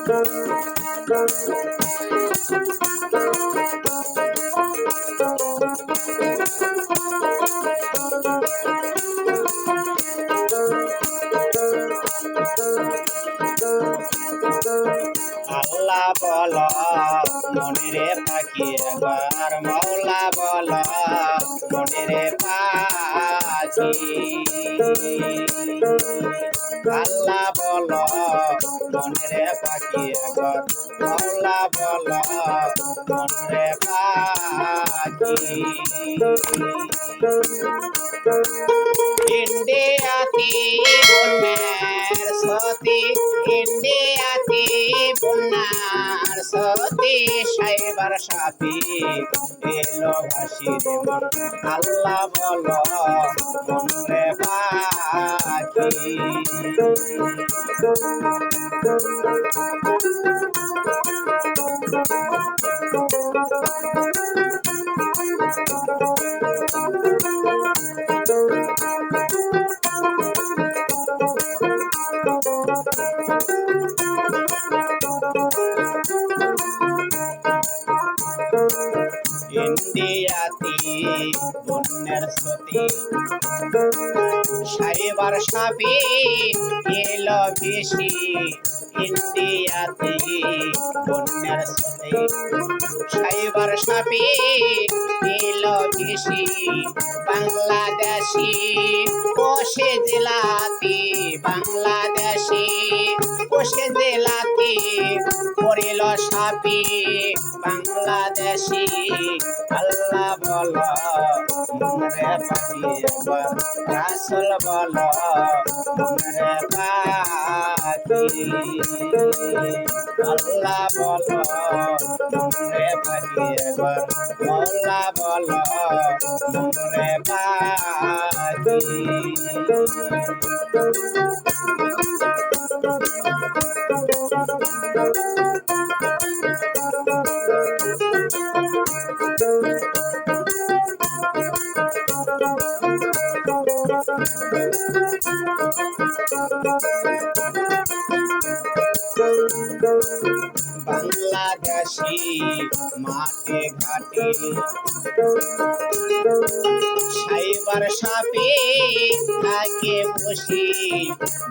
আল্লাহ বল মনিরে পাখি একবার মাওলা বল মনিরে পাখি আল্লাহ বল মনিরে পাখি একবার মাওলা বল মনিরে পাখি ইন্ডিয়াতে বন্যার সতী ইন্ডিয়াতে বন্যার সতী সাইবার সাপি এলো ভাসির মন আল্লাহ বল মনরে পাখি ইন্ডিয়াতে বন্যার সতী সাইবার সাপি এলো বেশি ইন্ডিয়াতে বন্যার সতী সাইবার সাপি এলো বেশি বাংলাদেশি কোষে জেলাতে বাংলাদেশি কোষে জেলাতে পড়িল সাপি বাংলাদেশি আল্লাহ বল মনরে পাখি একবার রাসূল বল মনরে পাখি আল্লাহ বল মনরে পাখি একবার মাওলা বল মনরে পাখি বাংলাদেশি মাঠে ঘাটে সাইবার সাপে থাকে বসি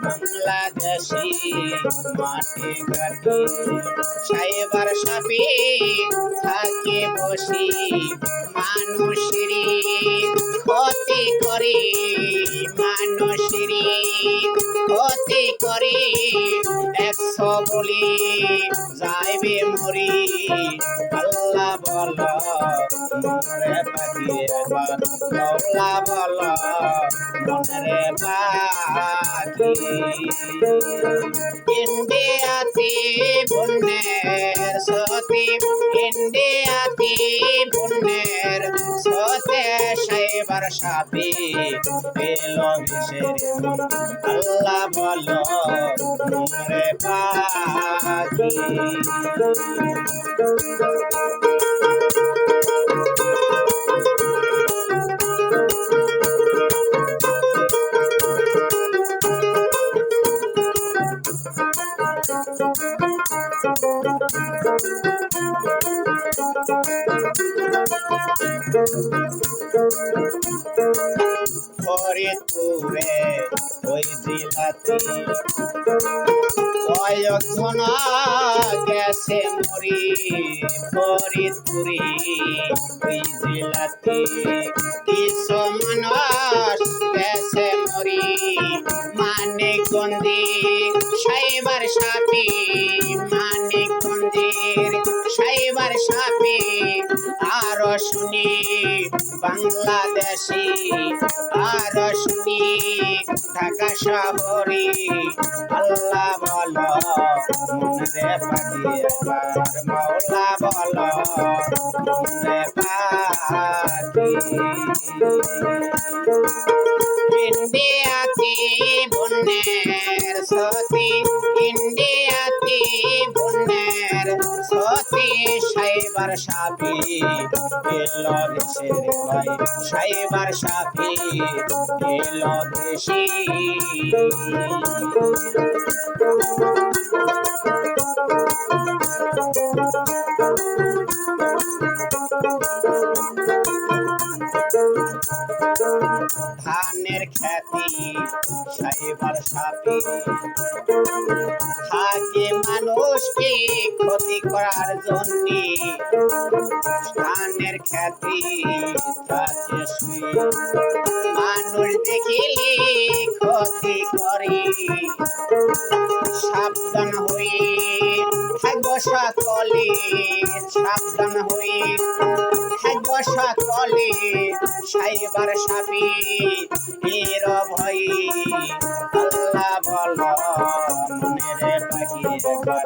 বাংলাদেশি মাঠে ঘাটে সাইবার সাপে থাকে বসি মানুষেরই ক্ষতি করে মানুষেরই ক্ষতি করে 100 বলি যাইবে মরি আল্লাহ বল মনরে পাখি একবার মাওলা বল মনরে পাখি ইন্ডিয়াতে বন্যার সতী ইন্ডিয়াতে বন্যার সতে সাইবার সাপি এলো ভেসের মন আল্লাহ বল মনরে পাখি ফরিদপুরে ওই জেলাতে কয়েকজন গেছে মরি ফরিদপুরে ওই জেলাতে কিছু মানুষ গেছে মরি মানিকগঞ্জে সাইবার সাপি মানিকগঞ্জের সাইবার সাপি আরো শুনি বাংলাদেশি আরো শুনি ঢাকা শহরে আল্লাহ বল মনরে পাখি একবার মাওলা বল মনরে পাখি ইন্ডিয়াতে বন্যার সতী ইন্ডিয়াতে বন্যার সতী সাইবার সাপি এলো দেশের ভাই সাইবার সাপি এলো দেশি সাইবার সাপে থাকে মানুষকে ক্ষতি করার জন্য স্থানের খ্যাতি থাকে শুয়ে মানুষ দেখিলে ক্ষতি করে সাবধান হয়ে থাকবো সকলে সাবধান হয়ে থাকবো সকলে সাইবার সাপে এর ভয়ে আল্লাহ বলো মনের পাখি একবার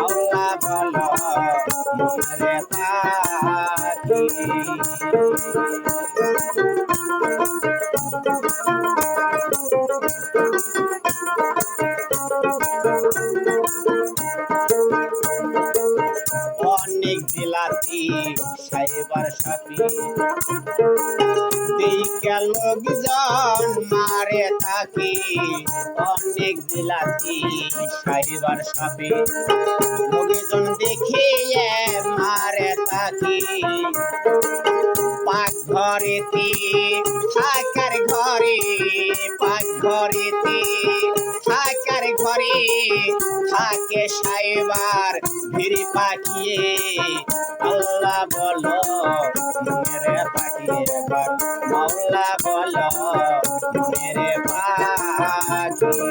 আল্লাহ বলো মনের পাখি অনেক জেলাতে সাইবার সাপে দেখা লোকজন মারে থাকে অনেক জেলাতে সাইবার সাপে লোকজন দেখে মারে থাকে পাকঘরেতে থাকার ঘরে পাকঘরেতে থাকার ঘরে থাকে সাইবার ভিড় পাকিয়ে আল্লাহ বলো মেরে পাখি একবার মাওলা বলো মেরে পাখি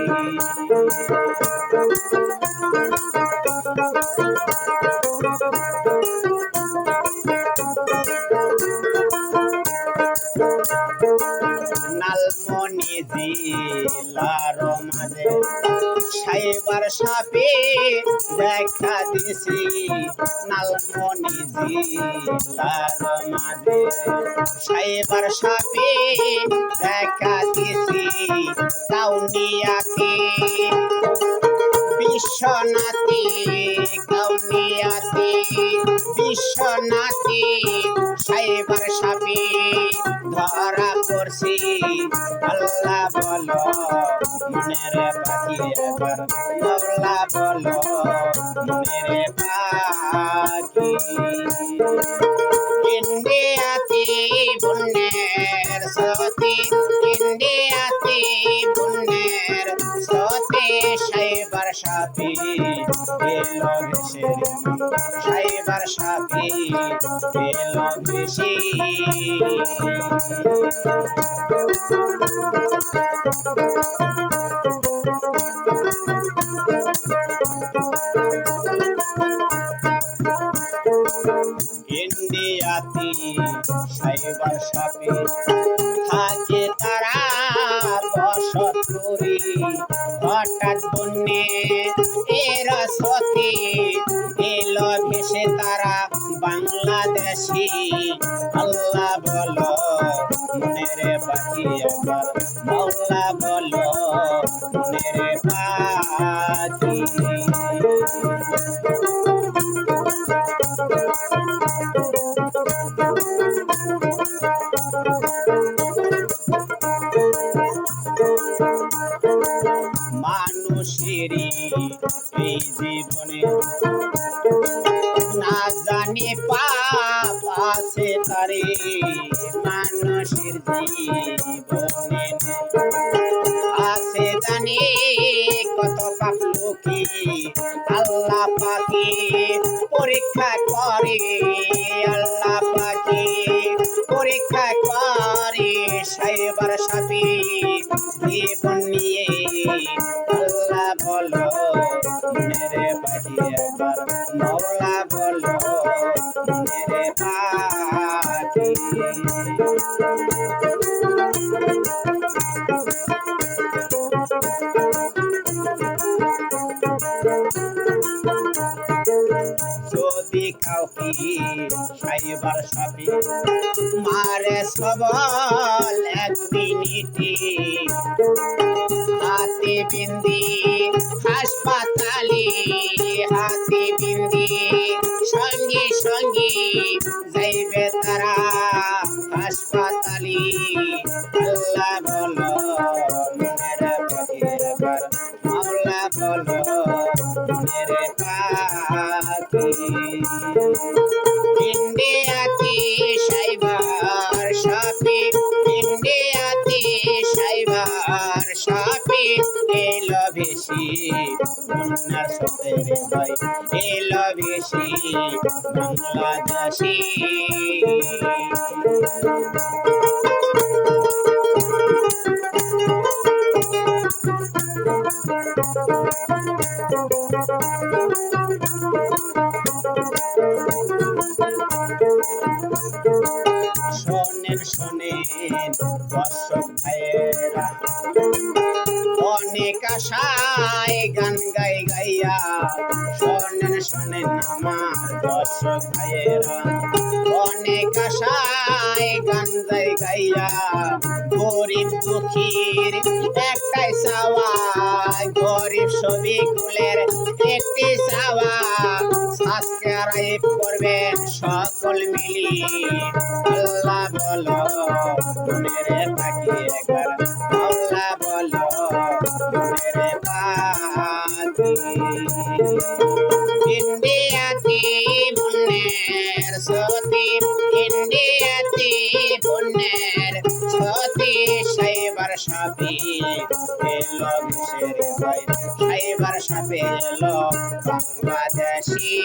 লালমনি জেলার মাঝে সাইবার সাপে দেখা দিছি লালমনি জেলার মাঝে সাইবার সাপে দেখা দিছি কাউনিয়াতে বিশ্বনাথে কাউনিয়াতে বিশ্বনাথে সাইবার সাপে ধরা করছি আল্লাহ বলো মনের পাখি একবার আল্লাহ বলো মনের পাখি ইন্ডিয়াতে বন্যের সতী ইন্ডিয়াতে বন্যের সতী সাইবার সাপে এলো ভেসে সাইবার সাপে এলো ভেসে ইন্ডিয়াতে সাইবার সাপে থাকে তারা বসত করে হঠাৎ বন্যে এরা সতী এলো ভেসে তারা বাংলাদেশি আল্লাহ বলো মনের পাখি একবার মাওলা বলো মনের পাখি মানুষেরই এই জীবনে না জানি পাপ আছে তারে মানুষের জীবনে আছে জানি কত পাপ লোকে আল্লাহ পাকে পরীক্ষা করে আল্লাহ পাকে পরীক্ষা করে সাইবার সাপে জীবন নিয়ে আল্লাহ বলো মেরে পাখি একবার মাওলা বলো মেরে পাখি যদি কাউকে সাইবার সাপে মারে সবল এক মিনিটে হাতে বিন্দি হাসপাতালে হাতে বিন্দি সঙ্গে সঙ্গে যাইবে তারা হাসপাতালে আল্লাহ বলো মেরে পাখি একবার মাওলা বলো মেরে পাখি ইন্ডিয়াতে সাইবার সাপে ইন্ডিয়াতে সাইবার সাপে এলো বেশি বন্যার সাথে রে ভাই এলো বেশি বাংলাদেশি শোনেন শোনেন দর্শক ভাইয়েরা অনেক আশায় গান গাইয়া শোনেন শোনেন আমার দর্শক ভাইয়েরা অনেক আশায় গান গাইয়া গরিব দুঃখীর একটাই চাওয়া গরিব শ্রমিকুলের একটি চাওয়া সাবস্ক্রাইব করবেন সকল মিলি আল্লাহ বলো মেরে পাখি একবার আল্লাহ বলো মেরে পাখি ইন্ডিয়াতে বন্যের সতী ইন্ডিয়াতে বন্যের সতী সাইবার সাপি এলো দেশের ভাই সাইবার সাপে এলো বাংলাদেশি